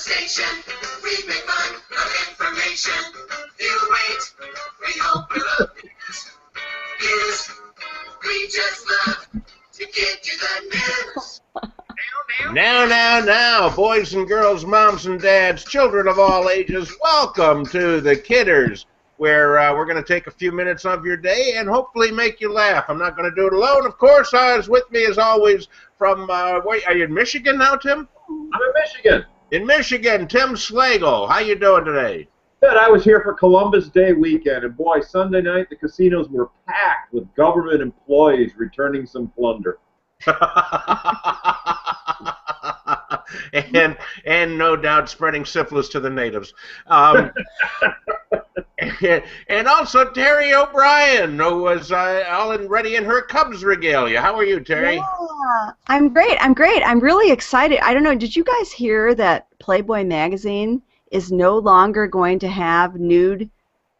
conversation. We make fun of information. You wait, we hope you love news. We just love to get you the news. Now, boys and girls, moms and dads, children of all ages, welcome to the Kidders, where we're going to take a few minutes of your day and hopefully make you laugh. I'm not going to do it alone. Of course, with me, as always, from, wait, are you in Michigan now, Tim? I'm in Michigan. In Michigan, Tim Slagle. How you doing today? Good. I was here for Columbus Day weekend, and boy, Sunday night the casinos were packed with government employees returning some plunder. and no doubt spreading syphilis to the natives. And also Teri O'Brien, who was all ready in her Cubs regalia. How are you, Teri? Yeah, I'm great. I'm really excited. I don't know, did you guys hear that Playboy magazine is no longer going to have nude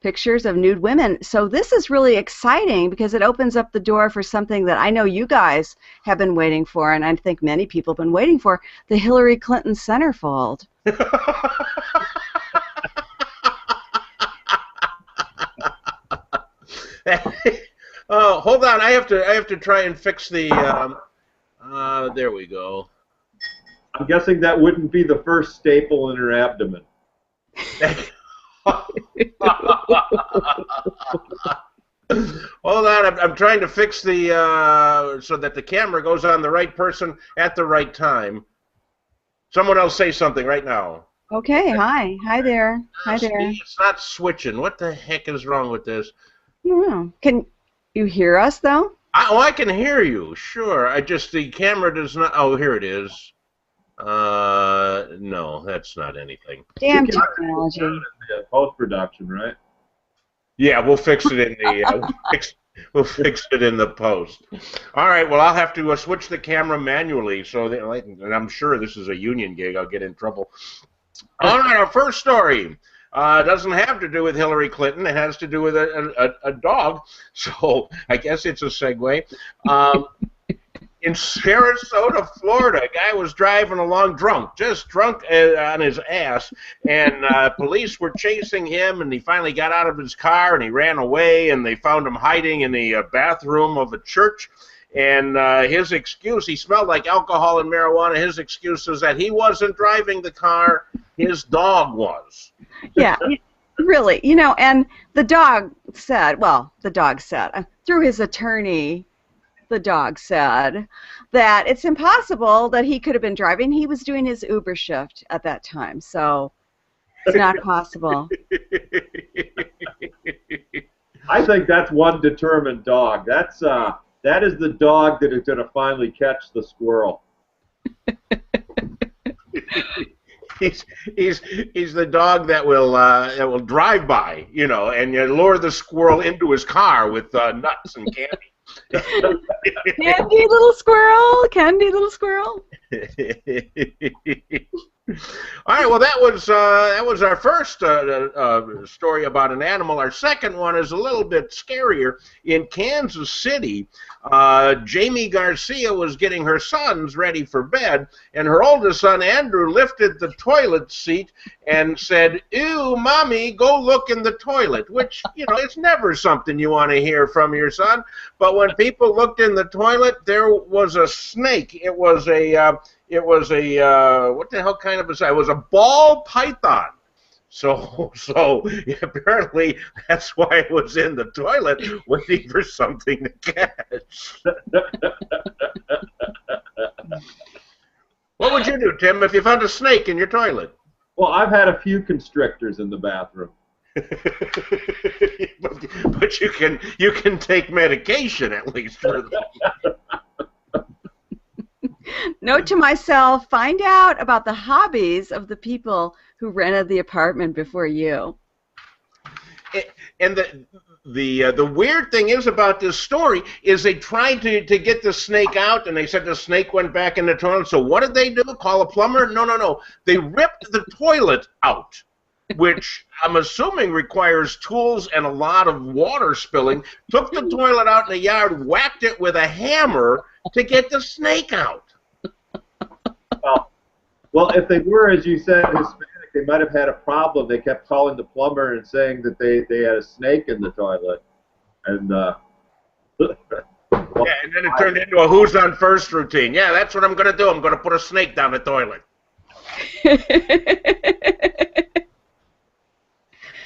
pictures of nude women? So this is really exciting because it opens up the door for something that I know you guys have been waiting for, and I think many people have been waiting for, the Hillary Clinton centerfold. Oh, hold on. I have to try and fix the there we go. I'm guessing that wouldn't be the first staple in her abdomen. Hold on, I'm trying to fix the so that the camera goes on the right person at the right time. Someone else say something right now. Okay, hi there. Hi there. It's not switching. What the heck is wrong with this? I don't know. Can you hear us though? I can hear you. Sure. The camera does not. Oh, here it is. No, that's not anything. Damn technology. Post-production, right? Yeah, we'll fix it in the we'll fix it in the post. All right. Well, I'll have to switch the camera manually, so that, and I'm sure this is a union gig. I'll get in trouble. All right. Our first story doesn't have to do with Hillary Clinton. It has to do with a dog. So I guess it's a segue. In Sarasota, Florida, a guy was driving along drunk on his ass, and police were chasing him, and he finally got out of his car, and he ran away, and they found him hiding in the bathroom of a church, and his excuse, he smelled like alcohol and marijuana, his excuse is that he wasn't driving the car, his dog was. Yeah, really, and the dog said, through his attorney, the dog said that it's impossible that he could have been driving. He was doing his Uber shift at that time, so it's not possible. I think that's one determined dog. That is the dog that is going to finally catch the squirrel. He's the dog that will drive by, and you lure the squirrel into his car with nuts and candy. Candy little squirrel, candy little squirrel. All right, well, that was our first story about an animal. Our second one is a little bit scarier. In Kansas City, Jamie Garcia was getting her sons ready for bed, and her oldest son, Andrew, lifted the toilet seat and said, "Ew, Mommy, go look in the toilet," which, it's never something you want to hear from your son. But when people looked in the toilet, there was a snake. It was a what the hell kind of a size? It was a ball python. So apparently that's why it was in the toilet, waiting for something to catch. What would you do, Tim, if you found a snake in your toilet? Well, I've had a few constrictors in the bathroom. but you can take medication at least for them. Note to myself, find out about the hobbies of the people who rented the apartment before you. And the weird thing is about this story is they tried to get the snake out, and they said the snake went back in the toilet. So what did they do? Call a plumber? No. They ripped the toilet out, which I'm assuming requires tools and a lot of water spilling. Took the toilet out in the yard, whacked it with a hammer to get the snake out. Well, Well, if they were, as you said, Hispanic, they might have had a problem. They kept calling the plumber and saying that they had a snake in the toilet. And, yeah, and then it turned into a who's on first routine. Yeah, that's what I'm going to do. I'm going to put a snake down the toilet.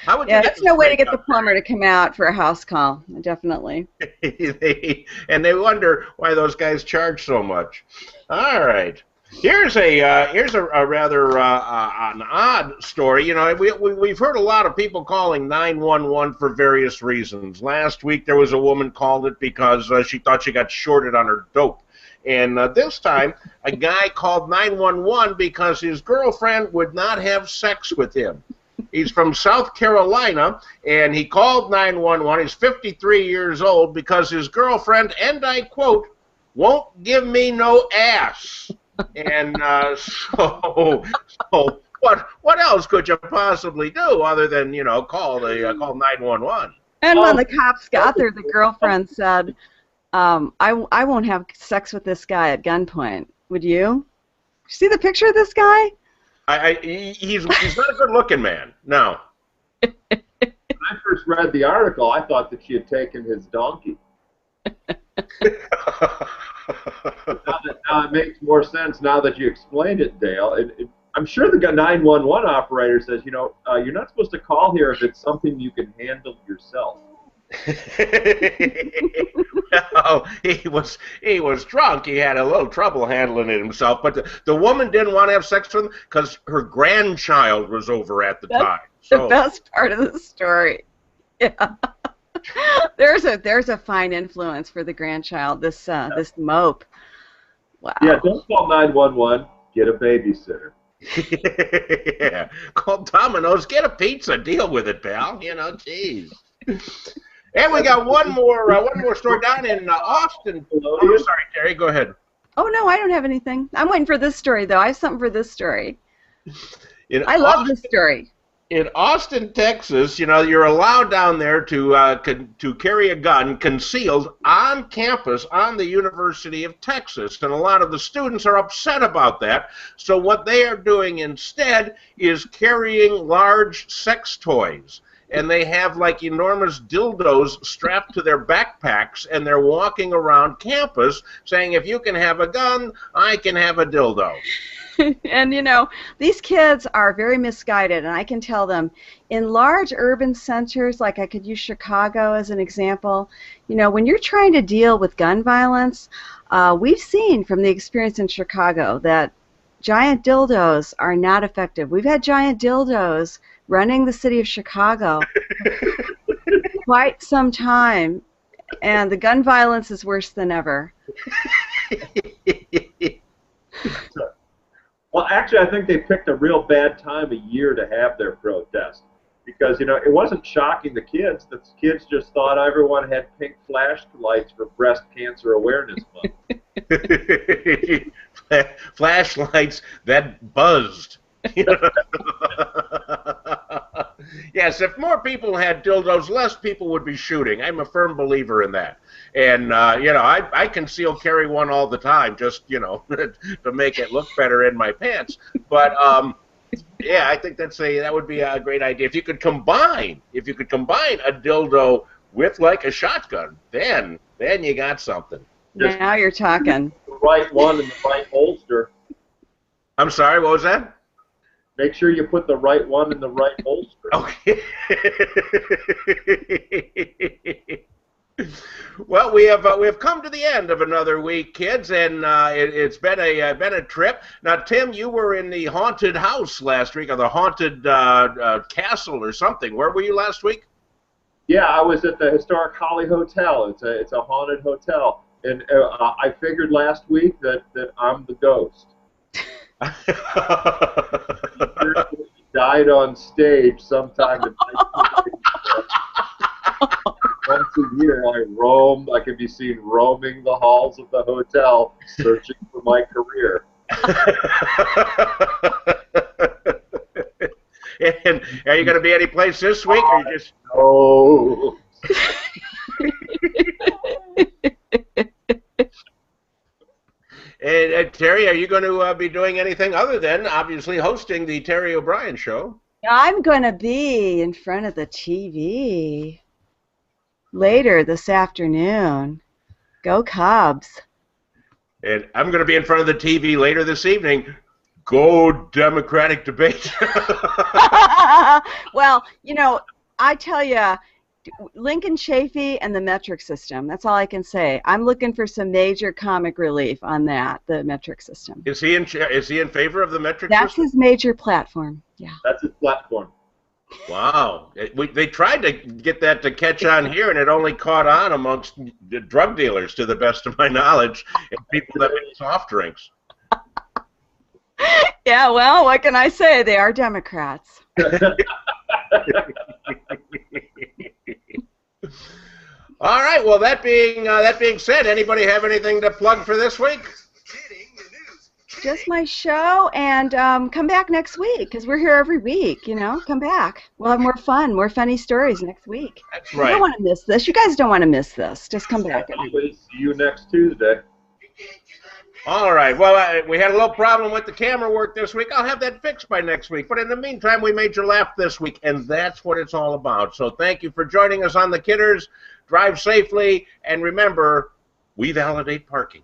How would you Yeah, get that's the no way to snake get the plumber to come out for a house call. Definitely. and they wonder why those guys charge so much. All right. Here's a rather an odd story. You know, we've heard a lot of people calling 911 for various reasons. Last week there was a woman called it because she thought she got shorted on her dope. And this time, a guy called 911 because his girlfriend would not have sex with him. He's from South Carolina, and he called 911. He's 53 years old because his girlfriend, and I quote, won't give me no ass. And so what else could you possibly do other than, you know, call 911? And when the cops got there, the girlfriend said, I won't have sex with this guy at gunpoint. Would you? See the picture of this guy? He's not a good-looking man. No. when I first read the article, I thought that she had taken his donkey. Now it makes more sense now that you explained it, Dale. I'm sure the 911 operator says, you know, you're not supposed to call here if it's something you can handle yourself. No, he was drunk. He had a little trouble handling it himself. But the woman didn't want to have sex with him because her grandchild was over at the time. The best part of the story. Yeah. There's a fine influence for the grandchild. This mope. Wow. Yeah, don't call 911. Get a babysitter. Yeah. Call Domino's. Get a pizza. Deal with it, pal. You know, jeez. And we got one more story down in Austin. Oh, sorry, Terry. Go ahead. Oh no, I don't have anything. I'm waiting for this story though. I have something for this story. I love this story. In Austin, Texas, you know, you're allowed down there to carry a gun concealed on campus on the University of Texas, and a lot of the students are upset about that. So what they are doing instead is carrying large sex toys. And they have like enormous dildos strapped to their backpacks, and they're walking around campus saying, if you can have a gun, I can have a dildo. And, you know, these kids are very misguided, and I can tell them in large urban centers, like I could use Chicago as an example, you know, when you're trying to deal with gun violence, we've seen from the experience in Chicago that giant dildos are not effective. We've had giant dildos running the city of Chicago quite some time, and the gun violence is worse than ever. Well, actually, I think they picked a real bad time of year to have their protest because, you know, it wasn't shocking the kids. The kids just thought everyone had pink flashlights for Breast Cancer Awareness Month. Flashlights that buzzed. Yes, if more people had dildos, less people would be shooting. I'm a firm believer in that. And, you know, I conceal carry one all the time just, you know, to make it look better in my pants. But, yeah, I think that would be a great idea. If you could combine a dildo with, like, a shotgun, then you got something. Now you're talking. The right one in the right holster. I'm sorry, what was that? Make sure you put the right one in the right holster. Okay. Well, we have come to the end of another week, kids, and it's been a trip. Now, Tim, you were in the haunted house last week, or the haunted castle, or something. Where were you last week? Yeah, I was at the historic Holly Hotel. It's a haunted hotel, and I figured last week that I'm the ghost. He died on stage sometime in 1960. Once a year, I can be seen roaming the halls of the hotel, searching for my career. And are you going to be any place this week, or you just? Oh. Terry, are you going to be doing anything other than obviously hosting the Terry O'Brien show? I'm going to be in front of the TV later this afternoon. Go Cubs. And I'm going to be in front of the TV later this evening. Go Democratic debate. Well, you know, I tell you, Lincoln Chafee and the metric system. That's all I can say. I'm looking for some major comic relief on that, the metric system. Is he in favor of the metric That's system? his major platform. Yeah. That's his platform. Wow. They tried to get that to catch on here, and it only caught on amongst the drug dealers, to the best of my knowledge, and people that make soft drinks. Yeah, well, what can I say? They are Democrats. All right. Well, that being said, anybody have anything to plug for this week? Just my show, and come back next week, because we're here every week, you know. Come back. We'll have more fun, more funny stories next week. That's You right. don't want to miss this. You guys don't want to miss this. Just come back. See you next Tuesday. All right. Well, we had a little problem with the camera work this week. I'll have that fixed by next week. But in the meantime, we made you laugh this week, and that's what it's all about. So thank you for joining us on The Kidders. Drive safely, and remember, we validate parking.